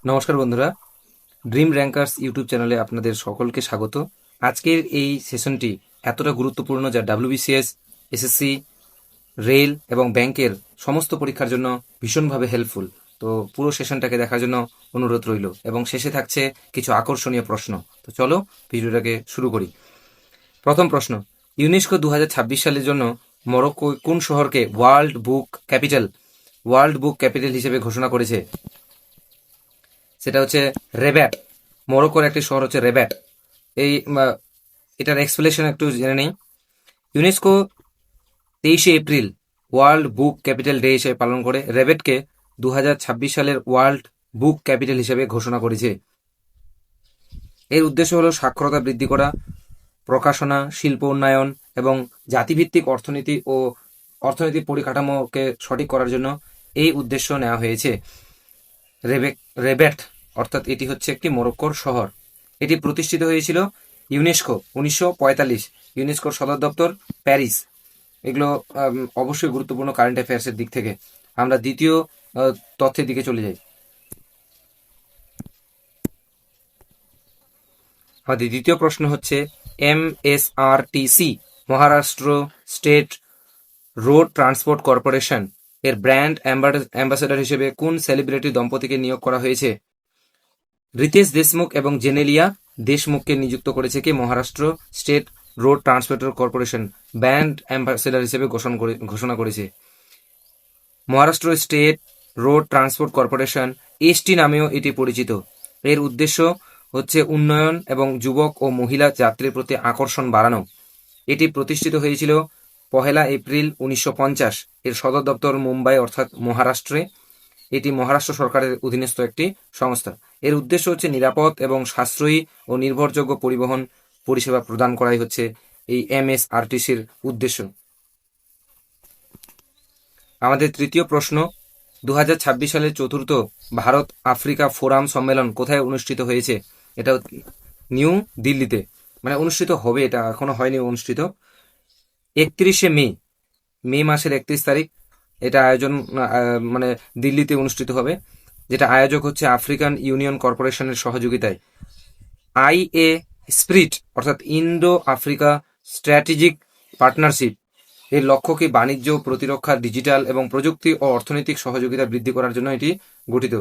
নমস্কার বন্ধুরা, dream rankers YouTube চ্যানেলে আপনাদের সকলকে স্বাগত। আজকের এই সেশনটি এতটা গুরুত্বপূর্ণ যা ডাব্লিউবিসিএস, এসএসসি, রেল এবং ব্যাংকের সমস্ত পরীক্ষার জন্য ভীষণভাবে হেল্পফুল। তো পুরো সেশনটাকে দেখার জন্য অনুরোধ রইল এবং শেষে থাকছে কিছু আকর্ষণীয় প্রশ্ন। তো চলো ভিডিওটাকে শুরু করি। প্রথম প্রশ্ন, ইউনেস্কো 2026 সালের জন্য মরক্কো কোন শহরকে ওয়ার্ল্ড বুক ক্যাপিটাল হিসেবে ঘোষণা করেছে? সেটা হচ্ছে রেব্যাট। মরক্কোর একটি শহর হচ্ছে রেব্যাট। এই এটার এক্সপ্লেনেশন একটু জেনে নেই। ইউনেস্কো 23শে April world book capital day হিসেবে পালন করে রেবেটকে 2026 সালের ওয়ার্ল্ড বুক ক্যাপিটাল হিসেবে ঘোষণা করেছে। এর উদ্দেশ্য হলো সাক্ষরতা বৃদ্ধি করা, প্রকাশনা, শিল্প উন্নয়ন এবং জাতিভিত্তিক অর্থনৈতিক পরিকাঠামোকে সঠিক করার জন্য এই উদ্দেশ্য নেওয়া হয়েছে। রেবেট অর্থাৎ এটি হচ্ছে একটি মরক্কোর শহর। এটি প্রতিষ্ঠিত হয়েছিল ইউনেস্কো 1945। ইউনেস্কোর সদর দপ্তর প্যারিস। এগুলো অবশ্যই গুরুত্বপূর্ণ কারেন্ট অ্যাফেয়ার্সের দিক থেকে। আমরা দ্বিতীয় তথ্যের দিকে চলে যাই। আমাদের দ্বিতীয় প্রশ্ন হচ্ছে MSRTC, Maharashtra state road transport corporation এর ব্র্যান্ড অ্যাম্বাসেডর হিসেবে কোন সেলিব্রিটি দম্পতিকে নিয়োগ করা হয়েছে? রিতেশ দেশমুখ এবং জেনেলিয়া দেশমুখকে নিযুক্ত করেছে কি Maharashtra state road transport corporation brand ambassador হিসেবে ঘোষণা করেছে। Maharashtra state road transport corporation ST নামেও এটি পরিচিত। এর উদ্দেশ্য হচ্ছে উন্নয়ন এবং যুবক ও মহিলা যাত্রীর প্রতি আকর্ষণ বাড়ানো। এটি প্রতিষ্ঠিত হয়েছিল 1 এপ্রিল 1950। এর সদর দপ্তর মুম্বাই অর্থাৎ মহারাষ্ট্রে। এটি মহারাষ্ট্র সরকারের অধীনস্থ একটি সংস্থা। এর উদ্দেশ্য হচ্ছে নিরাপদ এবং সাশ্রয়ী ও নির্ভরযোগ্য পরিবহন পরিষেবা প্রদান করাই হচ্ছে এই MSRTCর উদ্দেশ্য। আমাদের তৃতীয় প্রশ্ন, 2026 সালের চতুর্থ ভারত আফ্রিকা ফোরাম সম্মেলন কোথায় অনুষ্ঠিত হয়েছে? এটা নিউ দিল্লিতে, মানে অনুষ্ঠিত হবে, এটা এখনো হয়নি অনুষ্ঠিত। 31শে মে মাসের 31 তারিখ এটা আয়োজন মানে দিল্লিতে অনুষ্ঠিত হবে, যেটা আয়োজক হচ্ছে আফ্রিকান ইউনিয়ন কর্পোরেশনের সহযোগিতায়। IA স্প্রিট অর্থাৎ ইন্দো আফ্রিকা স্ট্র্যাটেজিক পার্টনারশিপ এর লক্ষ্য কি বাণিজ্য, প্রতিরক্ষা, ডিজিটাল এবং প্রযুক্তি ও অর্থনৈতিক সহযোগিতা বৃদ্ধি করার জন্য এটি গঠিত।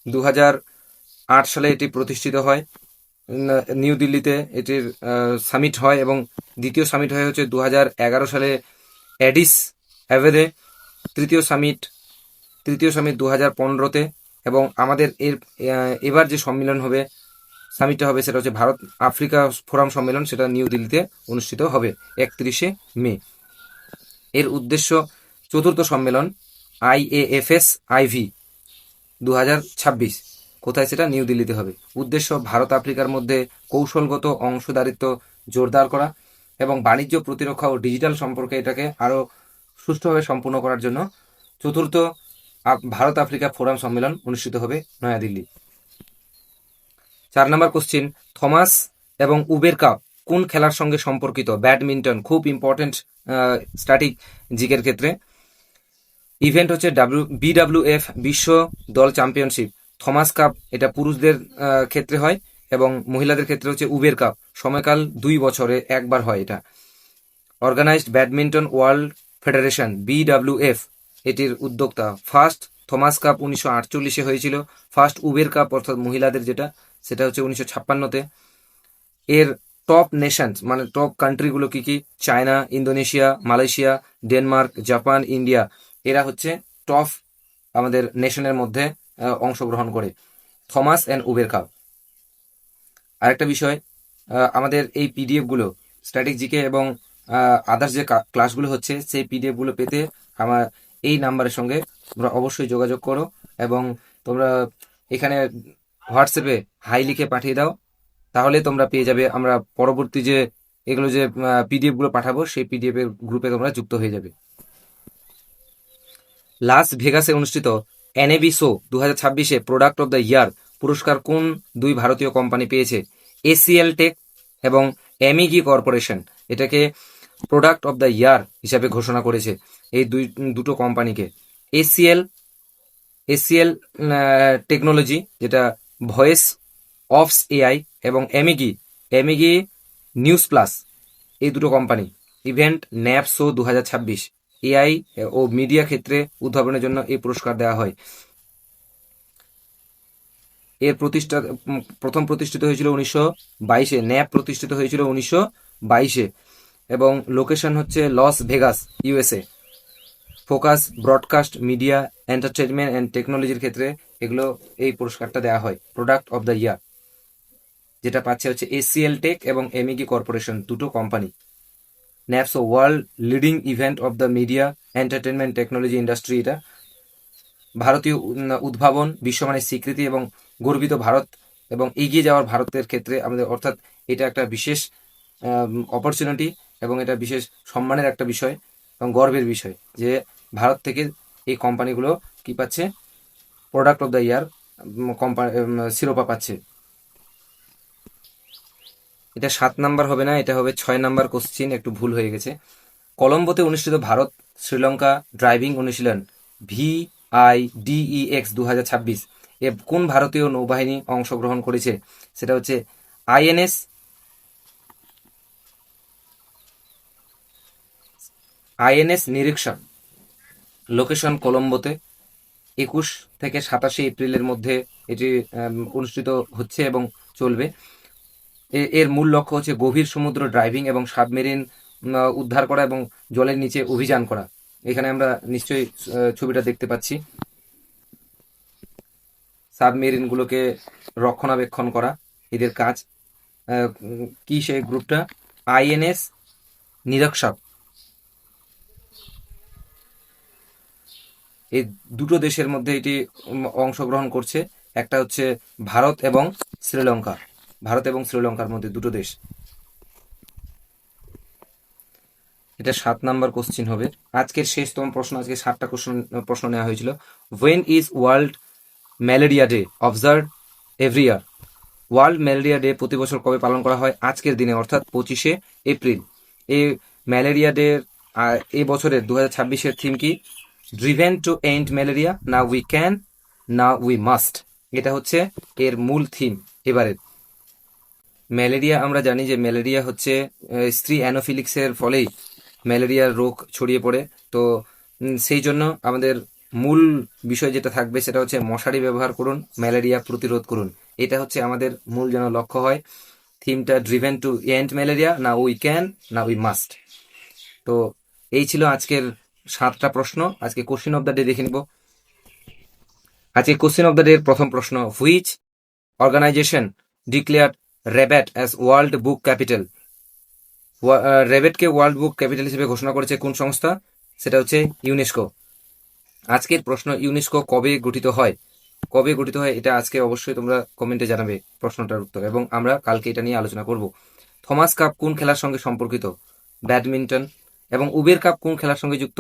2008 সালে এটি প্রতিষ্ঠিত হয় নিউ দিল্লিতে। এটির সামিট হয় এবং দ্বিতীয় সামিট হয় হচ্ছে 2011 সালে অ্যাডিস অ্যাবেদে। তৃতীয় সামিট 2015-তে। এবং আমাদের এবার যে সামিটটা হবে সেটা হচ্ছে ভারত আফ্রিকা ফোরাম সম্মেলন, সেটা নিউ দিল্লিতে অনুষ্ঠিত হবে 31শে মে। এর উদ্দেশ্য চতুর্থ সম্মেলন IAFS-IV 2026, কোথায়? সেটা নিউ দিল্লিতে হবে। উদ্দেশ্য ভারত আফ্রিকার মধ্যে কৌশলগত অংশীদারিত্ব জোরদার করা এবং বাণিজ্য, প্রতিরক্ষা ও ডিজিটাল সম্পর্কে এটাকে আরও সুষ্ঠুভাবে সম্পূর্ণ করার জন্য চতুর্থ ভারত আফ্রিকা ফোরাম সম্মেলন অনুষ্ঠিত হবে নয়াদিল্লি। 4 নম্বর কোশ্চিন, থমাস এবং উবের কাপ কোন খেলার সঙ্গে সম্পর্কিত? ব্যাডমিন্টন, খুব ইম্পর্টেন্ট স্ট্যাটিক জিকের ক্ষেত্রে। ইভেন্ট হচ্ছে BWF বিশ্ব দল চ্যাম্পিয়নশিপ। থমাস কাপ এটা পুরুষদের ক্ষেত্রে হয় এবং মহিলাদের ক্ষেত্রে হচ্ছে উবের কাপ। সময়কাল 2 বছরে একবার হয় এটা। Organized badminton world federation BWF এটির উদ্যোক্তা। ফার্স্ট থমাস কাপ 1948-এ হয়েছিল। ফার্স্ট উবের কাপ অর্থাৎ মহিলাদের যেটা, সেটা হচ্ছে 1956-তে। এর টপ নেশনস মানে টপ কান্ট্রিগুলো কি কি? China, Indonesia, Malaysia, Denmark, Japan, India. এরা হচ্ছে টপ আমাদের নেশনের মধ্যে অংশগ্রহণ করে থমাস অ্যান্ড উবের কাপ। আরেকটা বিষয়, আমাদের এই পিডিএফগুলো স্ট্যাটিক জিকে এবং আদার্স যে ক্লাসগুলো হচ্ছে সেই পিডিএফগুলো পেতে আমার এই নাম্বারের সঙ্গে তোমরা অবশ্যই যোগাযোগ করো এবং তোমরা এখানে হোয়াটসঅ্যাপে হাই লিখে পাঠিয়ে দাও, তাহলে তোমরা পেয়ে যাবে। আমরা পরবর্তী যে এগুলো যে পিডিএফগুলো পাঠাবো সেই পিডিএফ এর গ্রুপে তোমরা যুক্ত হয়ে যাবে। লাস ভেগাসে অনুষ্ঠিত NAB শো 2026-এ প্রোডাক্ট অব দ্য ইয়ার পুরস্কার কোন 2 ভারতীয় কোম্পানি পেয়েছে? ACL টেক এবং অ্যামিগি কর্পোরেশন এটাকে প্রোডাক্ট অব দ্য ইয়ার হিসাবে ঘোষণা করেছে এই দুটো কোম্পানিকে। এসিএল টেকনোলজি যেটা ভয়েস অফস এআই এবং এমিগি নিউজ প্লাস, এই দুটো company event NAB show 2026 AI ও মিডিয়া ক্ষেত্রে উদ্ভাবনের জন্য এই পুরস্কার দেওয়া হয়। এর প্রথম প্রতিষ্ঠিত হয়েছিল 1922-এ, ন্যাপ প্রতিষ্ঠিত হয়েছিল 1922-এ এবং লোকেশন হচ্ছে Las Vegas, USA. Focus broadcast, media, entertainment and টেকনোলজির ক্ষেত্রে এগুলো এই পুরস্কারটা দেওয়া হয়। প্রোডাক্ট অফ দ্য ইয়ার যেটা পাচ্ছে হচ্ছে এসিএল টেক এবং এমিগি কর্পোরেশন, দুটো company. NAB show world leading event of the media entertainment technology industry, এটা ভারতীয় উদ্ভাবন, বিশ্বমানের স্বীকৃতি এবং গর্বিত ভারত এবং এগিয়ে যাওয়ার ভারতের ক্ষেত্রে আমাদের, অর্থাৎ এটা একটা বিশেষ অপরচুনিটি এবং এটা বিশেষ সম্মানের একটা বিষয় এবং গর্বের বিষয় যে ভারত থেকে এই কোম্পানিগুলো কি পাচ্ছে, প্রোডাক্ট অফ দ্য ইয়ার শিরোপা পাচ্ছে। এটা 7 নাম্বার হবে না, এটা হবে 6 নাম্বার কোশ্চিন, একটু ভুল হয়ে গেছে। কলম্বোতে অনুষ্ঠিত ভারত শ্রীলঙ্কা ড্রাইভিং অনুশীলন VIDEX 2026 এ কোন ভারতীয় নৌবাহিনী অংশগ্রহণ করেছে? সেটা হচ্ছে আইএনএস নিরীক্ষণ। লোকেশন কলম্বোতে। 21 থেকে 27 এপ্রিলের মধ্যে এটি অনুষ্ঠিত হচ্ছে এবং চলবে। এর মূল লক্ষ্য হচ্ছে গভীর সমুদ্র ড্রাইভিং এবং সাবমেরিন উদ্ধার করা এবং জলের নিচে অভিযান করা। এখানে আমরা নিশ্চয়ই ছবিটা দেখতে পাচ্ছি, সাবমেরিনগুলোকে রক্ষণাবেক্ষণ করা এদের কাজ। কি সেই গ্রুপটা? আইএনএস নিরীক্ষক। এই দুটো দেশের মধ্যে এটি অংশগ্রহণ করছে, একটা হচ্ছে ভারত এবং শ্রীলঙ্কা, ভারত এবং শ্রীলঙ্কার মধ্যে দুটো দেশ। এটা 7 নাম্বার কোশ্চিন হবে। আজকের শেষতম প্রশ্ন, আজকে 7টা প্রশ্ন নেওয়া হয়েছিল। When is world malaria day observe every year? World malaria day প্রতি বছর কবে পালন করা হয়? আজকের দিনে, অর্থাৎ 25শে এপ্রিল। এই ম্যালেরিয়া ডে এই বছরের 2026-এর থিম কি? Driven to end malaria, now we can, now we must. এটা হচ্ছে এর মূল থিম এবারের। ম্যালেরিয়া, আমরা জানি যে ম্যালেরিয়া হচ্ছে স্ত্রী অ্যানোফিলিক্সের ফলেই ম্যালেরিয়ার রোগ ছড়িয়ে পড়ে। তো সেই জন্য আমাদের মূল বিষয় যেটা থাকবে সেটা হচ্ছে মশারি ব্যবহার করুন, ম্যালেরিয়া প্রতিরোধ করুন। এটা হচ্ছে আমাদের মূল যেন লক্ষ্য হয়। থিমটা driven to end malaria, now we can, now we must. তো এই ছিল আজকের 7টা প্রশ্ন। আজকে কোশ্চেন অফ দ্য ডে দেখে নিব। আজকে কোশ্চেন অফ দ্য ডে এর প্রথম প্রশ্ন, which organization declare Rabat as world book capital? রেবেটকে ওয়ার্ল্ড বুক ক্যাপিটাল হিসেবে ঘোষণা করেছে কোন সংস্থা? সেটা হচ্ছে ইউনেস্কো। আজকের প্রশ্ন, ইউনেস্কো কবে গঠিত হয়? কবে গঠিত হয় এটা আজকে অবশ্যই তোমরা কমেন্টে জানাবে প্রশ্নটার উত্তর, এবং আমরা কালকে এটা নিয়ে আলোচনা করব। থমাস কাপ কোন খেলার সঙ্গে সম্পর্কিত? ব্যাডমিন্টন। এবং উবের কাপ কোন খেলার সঙ্গে যুক্ত?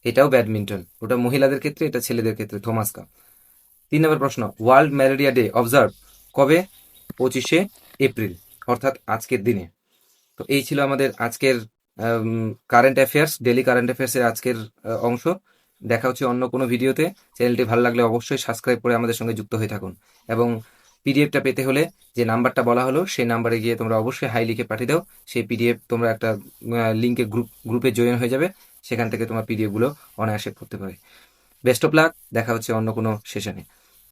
এটাও ব্যাডমিন্টন, ওটা মহিলাদের ক্ষেত্রে, এটা ছেলেদের ক্ষেত্রে থমাস কাপ। 3 নম্বর প্রশ্ন, ওয়ার্ল্ড ম্যালেরিয়া ডে অবজার্ভ কবে? 25শে এপ্রিল, অর্থাৎ আজকের দিনে। তো এই ছিল আমাদের আজকের কারেন্ট অ্যাফেয়ার্স, ডেলি কারেন্ট অ্যাফেয়ার্সের আজকের অংশ। দেখা হচ্ছে অন্য কোনো ভিডিওতে। চ্যানেলটি ভালো লাগলে অবশ্যই সাবস্ক্রাইব করে আমাদের সঙ্গে যুক্ত হয়ে থাকুন, এবং পিডিএফটা পেতে হলে যে নাম্বারটা বলা হলো সেই নাম্বারে গিয়ে তোমরা অবশ্যই হাই লিখে পাঠিয়ে দাও। সেই পিডিএফ তোমরা একটা লিঙ্কে গ্রুপে জয়েন হয়ে যাবে, সেখান থেকে তোমার পিডিএফগুলো অনায়াসে পড়তে পারে। বেস্ট অফ লাক, দেখা হচ্ছে অন্য কোনো সেশনে।